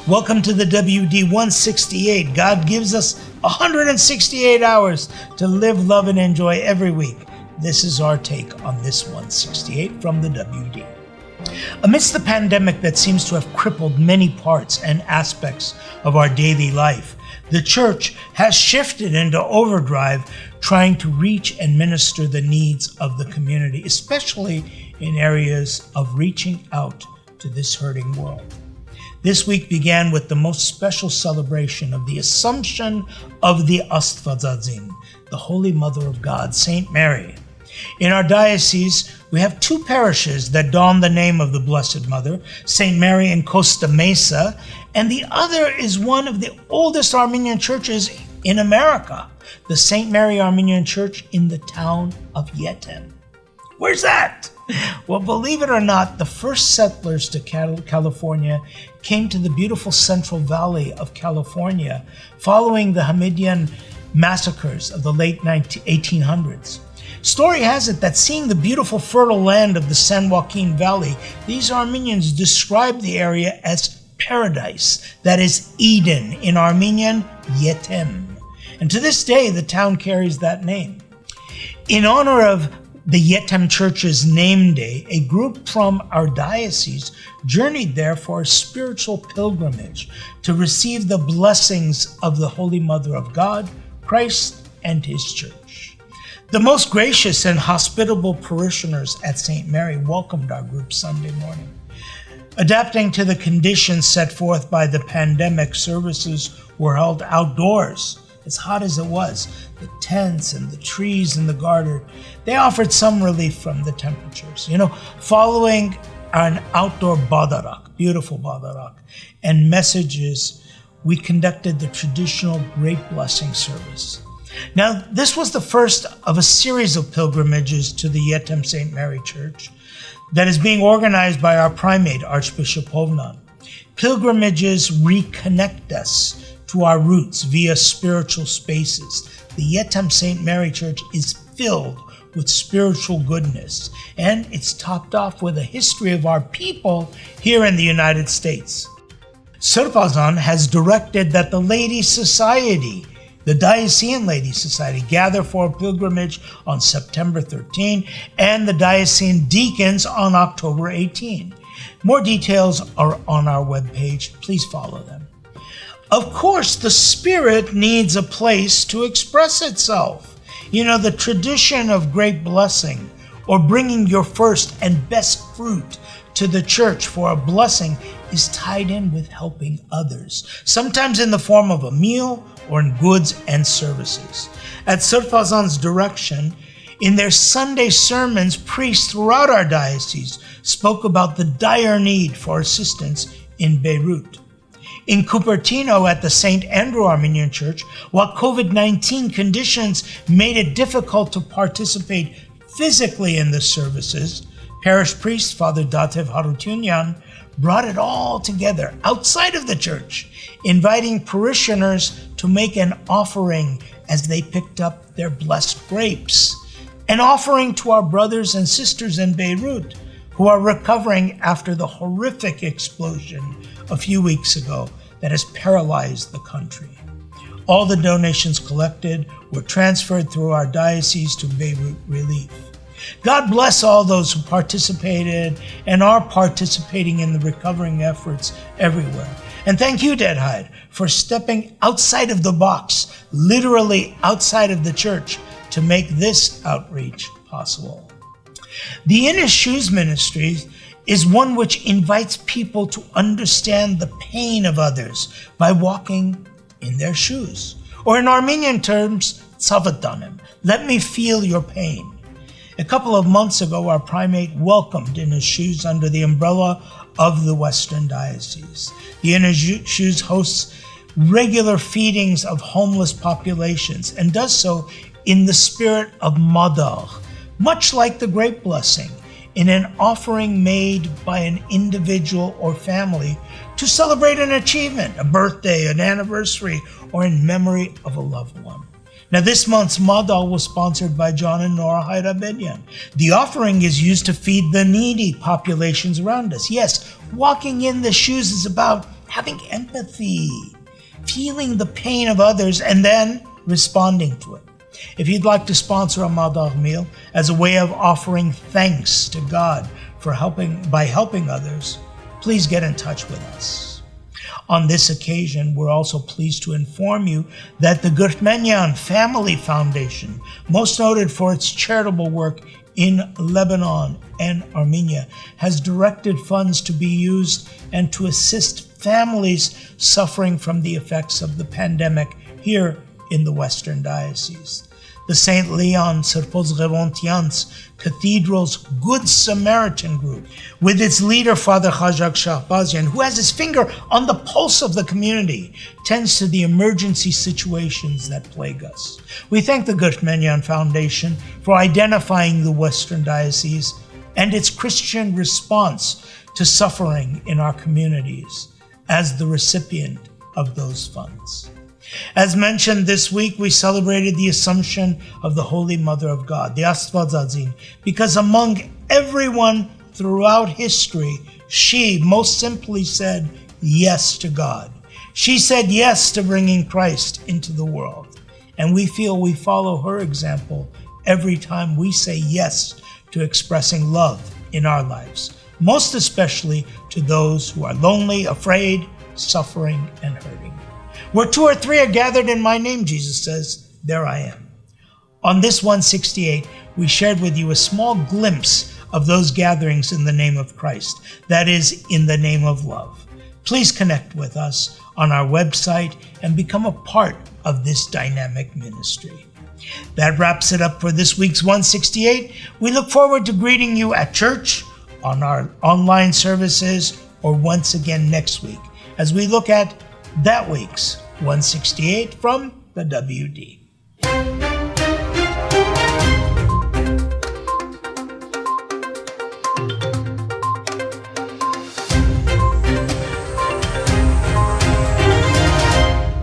Welcome to the WD168. God gives us 168 hours to live, love, and enjoy every week. This is our take on this 168 from the WD. Amidst the pandemic that seems to have crippled many parts and aspects of our daily life, the church has shifted into overdrive, trying to reach and minister the needs of the community, especially in areas of reaching out to this hurting world. This week began with the most special celebration of the Assumption of the Astvazazin, the Holy Mother of God, Saint Mary. In our diocese, we have two parishes that don the name of the Blessed Mother, St. Mary in Costa Mesa, and the other is one of the oldest Armenian churches in America, the St. Mary Armenian Church in the town of Yettem. Where's that? Well, believe it or not, the first settlers to California came to the beautiful Central Valley of California following the Hamidian massacres of the late 1800s. Story has it that seeing the beautiful fertile land of the San Joaquin Valley, these Armenians described the area as paradise, that is Eden, in Armenian, Yettem. And to this day, the town carries that name. In honor of the Yettem Church's name day, a group from our diocese journeyed there for a spiritual pilgrimage to receive the blessings of the Holy Mother of God, Christ, and His Church. The most gracious and hospitable parishioners at St. Mary welcomed our group Sunday morning. Adapting to the conditions set forth by the pandemic, services were held outdoors, as hot as it was. The tents and the trees in the garden, they offered some relief from the temperatures. Following an outdoor badarak, beautiful badarak, and messages, we conducted the traditional Great Blessing service. Now, this was the first of a series of pilgrimages to the Yettem St. Mary Church that is being organized by our primate, Archbishop Hovnan. Pilgrimages reconnect us to our roots via spiritual spaces. The Yettem St. Mary Church is filled with spiritual goodness, and it's topped off with a history of our people here in the United States. Vazken has directed that the Ladies' Society, the Diocesan Ladies' Society, gather for a pilgrimage on September 13 and the Diocesan Deacons on October 18. More details are on our webpage. Please follow them. Of course, the Spirit needs a place to express itself. The tradition of great blessing, or bringing your first and best fruit to the church for a blessing, is tied in with helping others, sometimes in the form of a meal or in goods and services. At Vazken's direction, in their Sunday sermons, priests throughout our diocese spoke about the dire need for assistance in Beirut. In Cupertino at the St. Andrew Armenian Church, while COVID-19 conditions made it difficult to participate physically in the services, parish priest Father Datev Harutyunyan brought it all together outside of the church, inviting parishioners to make an offering as they picked up their blessed grapes, an offering to our brothers and sisters in Beirut who are recovering after the horrific explosion a few weeks ago that has paralyzed the country. All the donations collected were transferred through our diocese to Beirut Relief. God bless all those who participated and are participating in the recovering efforts everywhere. And thank you, Dead Hide, for stepping outside of the box, literally outside of the church, to make this outreach possible. The In His Shoes Ministry is one which invites people to understand the pain of others by walking in their shoes. Or in Armenian terms, Tsavadanim, let me feel your pain. A couple of months ago, our primate welcomed In His Shoes under the umbrella of the Western Diocese. The In His Shoes hosts regular feedings of homeless populations and does so in the spirit of Madar, much like the Great Blessing, in an offering made by an individual or family to celebrate an achievement, a birthday, an anniversary, or in memory of a loved one. Now, this month's Madal was sponsored by John and Nora Hayrabedian. The offering is used to feed the needy populations around us. Yes, walking in the shoes is about having empathy, feeling the pain of others, and then responding to it. If you'd like to sponsor a Madar meal as a way of offering thanks to God for helping others, please get in touch with us. On this occasion, we're also pleased to inform you that the Armenian Family Foundation, most noted for its charitable work in Lebanon and Armenia, has directed funds to be used and to assist families suffering from the effects of the pandemic here in the Western Diocese. The St. Leon Serpos-Revontians Cathedral's Good Samaritan group, with its leader, Father Khajak Shahbazian, who has his finger on the pulse of the community, tends to the emergency situations that plague us. We thank the Armenian Foundation for identifying the Western Diocese and its Christian response to suffering in our communities as the recipient of those funds. As mentioned this week, we celebrated the Assumption of the Holy Mother of God, the Astvadzadzin, because among everyone throughout history, she most simply said yes to God. She said yes to bringing Christ into the world. And we feel we follow her example every time we say yes to expressing love in our lives, most especially to those who are lonely, afraid, suffering, and hurting. Where 2 or 3 are gathered in my name, Jesus says, there I am. On this 168, we shared with you a small glimpse of those gatherings in the name of Christ, that is, in the name of love. Please connect with us on our website and become a part of this dynamic ministry. That wraps it up for this week's 168. We look forward to greeting you at church, on our online services, or once again next week, as we look at that week's 168 from the WD.